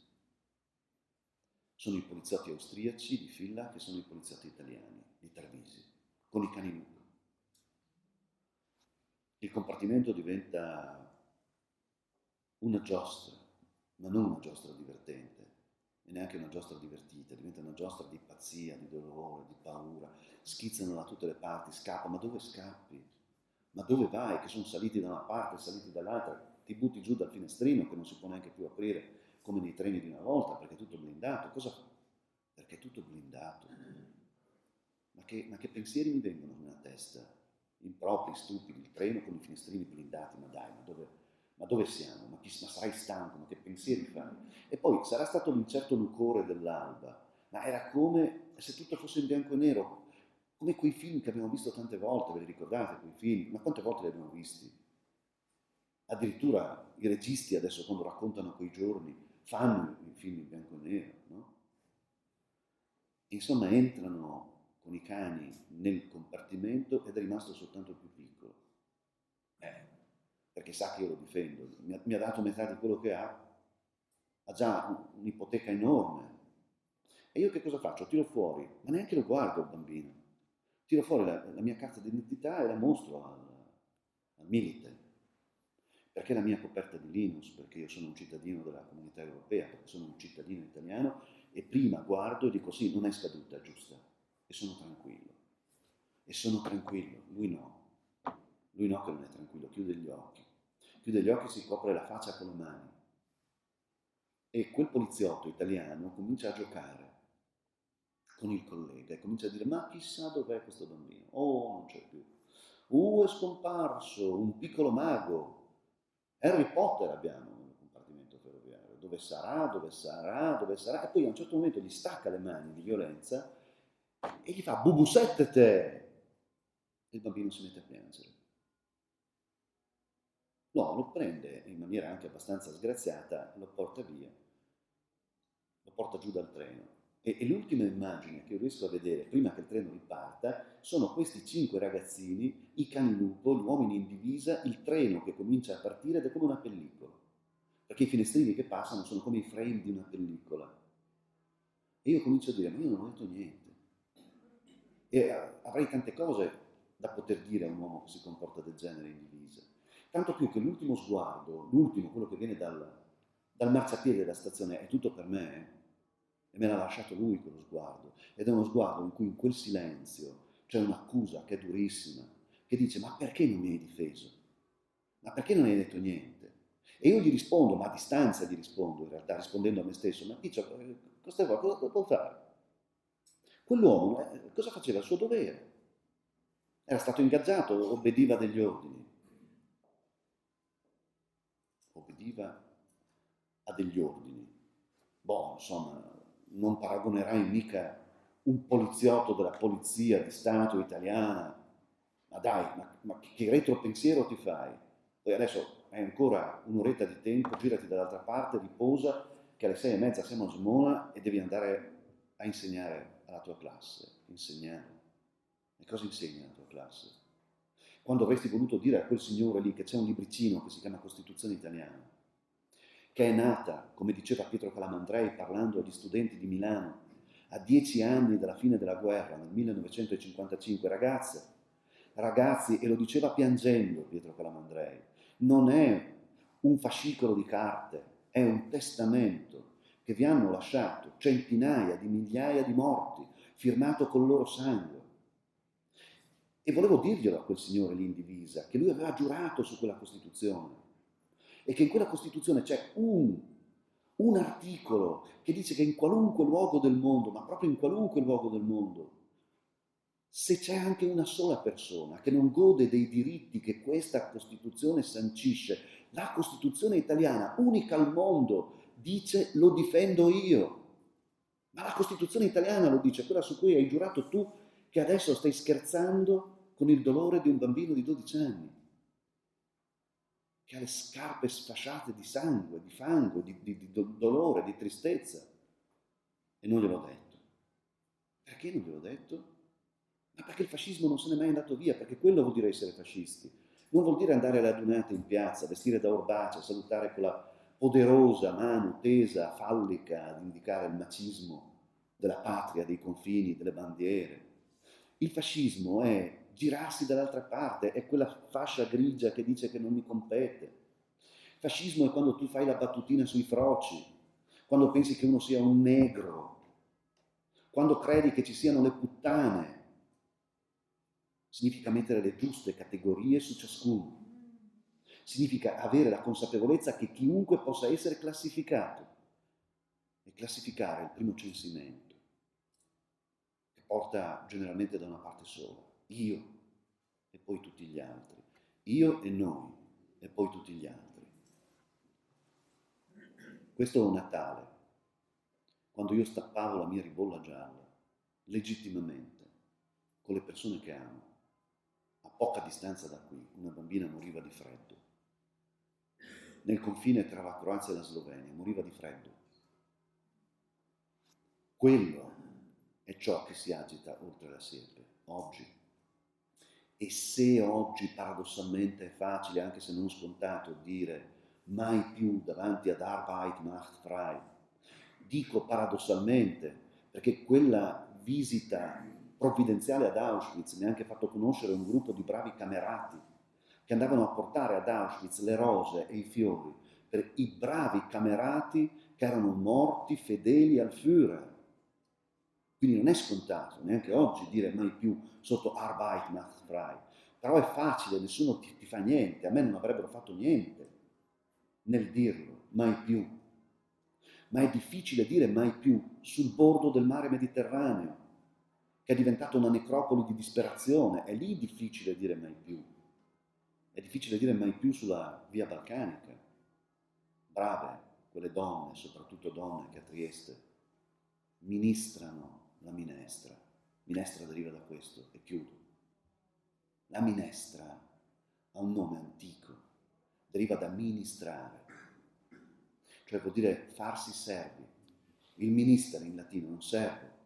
Sono i poliziotti austriaci di Villach che sono i poliziotti italiani di Tarvisi, con i cani lupo. Il compartimento diventa una giostra, ma non una giostra divertente, e neanche una giostra divertita, diventa una giostra di pazzia, di dolore, di paura. Schizzano da tutte le parti, scappa, ma dove scappi? Ma dove vai? Che sono saliti da una parte, saliti dall'altra, ti butti giù dal finestrino che non si può neanche più aprire come nei treni di una volta, perché è tutto blindato. Cosa fa? Perché è tutto blindato. Ma che pensieri mi vengono nella testa? Impropri, stupidi, il treno con i finestrini blindati, ma dai, ma dove siamo? Ma sarai stanco? Ma che pensieri fai? E poi sarà stato l'incerto lucore dell'alba, ma era come se tutto fosse in bianco e nero, come quei film che abbiamo visto tante volte, ve li ricordate quei film? Ma quante volte li abbiamo visti? Addirittura i registi adesso quando raccontano quei giorni fanno i film in bianco e nero, no? Insomma, entrano con i cani nel compartimento ed è rimasto soltanto il più piccolo. Perché sa che io lo difendo, mi ha dato metà di quello che ha già un'ipoteca enorme. E io che cosa faccio? Tiro fuori, ma neanche lo guardo il bambino. Tiro fuori la mia carta d'identità e la mostro al milite. Perché la mia coperta di Linus, perché io sono un cittadino della comunità europea, perché sono un cittadino italiano, e prima guardo e dico sì, non è scaduta, giusta, e sono tranquillo. E sono tranquillo, lui no. Lui no che non è tranquillo, chiude gli occhi. Chiude gli occhi e si copre la faccia con le mani. E quel poliziotto italiano comincia a giocare con il collega e comincia a dire ma chissà dov'è questo bambino? Oh, non c'è più. È scomparso, un piccolo mago. Harry Potter abbiamo nel compartimento ferroviario. Dove sarà, dove sarà, dove sarà? E poi a un certo momento gli stacca le mani di violenza e gli fa bubusettete! E il bambino si mette a piangere. No, lo prende in maniera anche abbastanza sgraziata, lo porta via, lo porta giù dal treno. E l'ultima immagine che io riesco a vedere, prima che il treno riparta, sono questi 5 ragazzini, i cani lupo, gli uomini in divisa, il treno che comincia a partire ed è come una pellicola. Perché i finestrini che passano sono come i frame di una pellicola. E io comincio a dire, ma io non ho detto niente. E avrei tante cose da poter dire a un uomo che si comporta del genere in divisa. Tanto più che l'ultimo sguardo, l'ultimo, quello che viene dal marciapiede della stazione, è tutto per me, e me l'ha lasciato lui quello sguardo. Ed è uno sguardo in cui in quel silenzio c'è un'accusa che è durissima, che dice ma perché non mi hai difeso? Ma perché non hai detto niente? E io gli rispondo, ma a distanza gli rispondo in realtà, rispondendo a me stesso, ma Piccio, cosa può fare? Quell'uomo cosa faceva? Il suo dovere. Era stato ingaggiato, obbediva degli ordini. Obbediva a degli ordini. Boh, insomma, non paragonerai mica un poliziotto della polizia di Stato italiana. Ma dai, ma che retropensiero ti fai? Poi adesso hai ancora un'oretta di tempo, girati dall'altra parte, riposa, che alle 6:30 siamo a Smona e devi andare a insegnare alla tua classe. Insegnare. E cosa insegna la tua classe? Quando avresti voluto dire a quel signore lì che c'è un libricino che si chiama Costituzione Italiana, che è nata, come diceva Pietro Calamandrei parlando agli studenti di Milano, a 10 anni dalla fine della guerra, nel 1955, ragazzi, e lo diceva piangendo Pietro Calamandrei, non è un fascicolo di carte, è un testamento che vi hanno lasciato centinaia di migliaia di morti, firmato col loro sangue. E volevo dirglielo a quel signore lì in divisa, che lui aveva giurato su quella Costituzione e che in quella Costituzione c'è un articolo che dice che in qualunque luogo del mondo, ma proprio in qualunque luogo del mondo, se c'è anche una sola persona che non gode dei diritti che questa Costituzione sancisce, la Costituzione italiana, unica al mondo, dice lo difendo io. Ma la Costituzione italiana lo dice, quella su cui hai giurato tu, che adesso stai scherzando con il dolore di un bambino di 12 anni, che ha le scarpe sfasciate di sangue, di fango, di dolore, di tristezza. E non gliel'ho detto. Perché non gliel'ho detto? Ma perché il fascismo non se n'è mai andato via, perché quello vuol dire essere fascisti. Non vuol dire andare alle adunate in piazza, vestire da orbace, salutare con la poderosa mano tesa, fallica, ad indicare il macismo della patria, dei confini, delle bandiere. Il fascismo è girarsi dall'altra parte, è quella fascia grigia che dice che non mi compete. Fascismo è quando tu fai la battutina sui froci, quando pensi che uno sia un negro, quando credi che ci siano le puttane. Significa mettere le giuste categorie su ciascuno. Significa avere la consapevolezza che chiunque possa essere classificato e classificare il primo censimento, che porta generalmente da una parte sola, io e poi tutti gli altri, io e noi e poi tutti gli altri. Questo è un Natale, quando io stappavo la mia ribolla gialla, legittimamente, con le persone che amo. A poca distanza da qui, una bambina moriva di freddo. Nel confine tra la Croazia e la Slovenia, moriva di freddo. Quello è ciò che si agita oltre la siepe, oggi. E se oggi paradossalmente è facile, anche se non scontato, dire mai più davanti ad Arbeit macht frei, dico paradossalmente perché quella visita provvidenziale ad Auschwitz mi ha anche fatto conoscere un gruppo di bravi camerati che andavano a portare ad Auschwitz le rose e i fiori per i bravi camerati che erano morti fedeli al Führer. Quindi non è scontato, neanche oggi, dire mai più sotto Arbeit macht frei. Però è facile, nessuno ti fa niente, a me non avrebbero fatto niente nel dirlo, mai più. Ma è difficile dire mai più sul bordo del mare Mediterraneo, che è diventato una necropoli di disperazione. È lì difficile dire mai più. È difficile dire mai più sulla via balcanica. Brave quelle donne, soprattutto donne che a Trieste ministrano la minestra. Minestra deriva da questo, e chiudo. La minestra ha un nome antico, deriva da ministrare, cioè vuol dire farsi servi. Il ministero in latino non serve.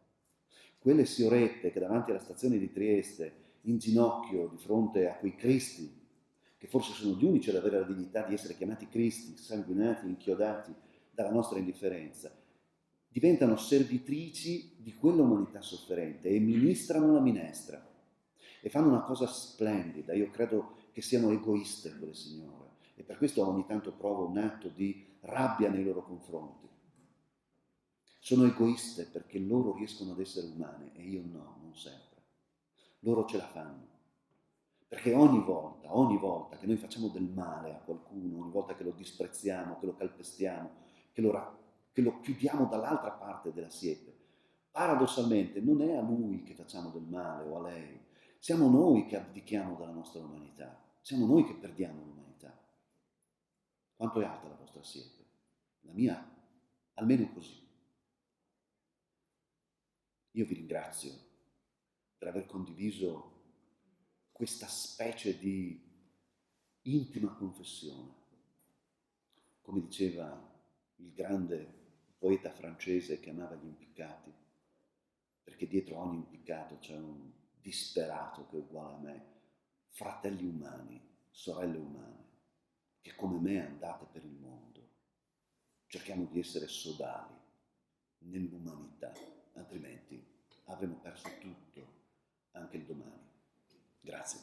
Quelle siorette che davanti alla stazione di Trieste, in ginocchio di fronte a quei Cristi, che forse sono gli unici ad avere la dignità di essere chiamati Cristi, sanguinati, inchiodati dalla nostra indifferenza, diventano servitrici di quell'umanità sofferente e ministrano la minestra e fanno una cosa splendida. Io credo che siano egoiste quelle signore e per questo ogni tanto provo un atto di rabbia nei loro confronti. Sono egoiste perché loro riescono ad essere umane e io no, non sempre. Loro ce la fanno. Perché ogni volta che noi facciamo del male a qualcuno, ogni volta che lo disprezziamo, che lo calpestiamo, che lo chiudiamo dall'altra parte della siepe, paradossalmente non è a lui che facciamo del male o a lei, siamo noi che abdichiamo dalla nostra umanità, siamo noi che perdiamo l'umanità. Quanto è alta la vostra siepe? La mia, almeno così. Io vi ringrazio per aver condiviso questa specie di intima confessione. Come diceva il grande poeta francese che amava gli impiccati, perché dietro ogni impiccato c'è un disperato che è uguale a me, fratelli umani, sorelle umane, che come me andate per il mondo. Cerchiamo di essere sodali nell'umanità, altrimenti avremo perso tutto, anche il domani. Grazie.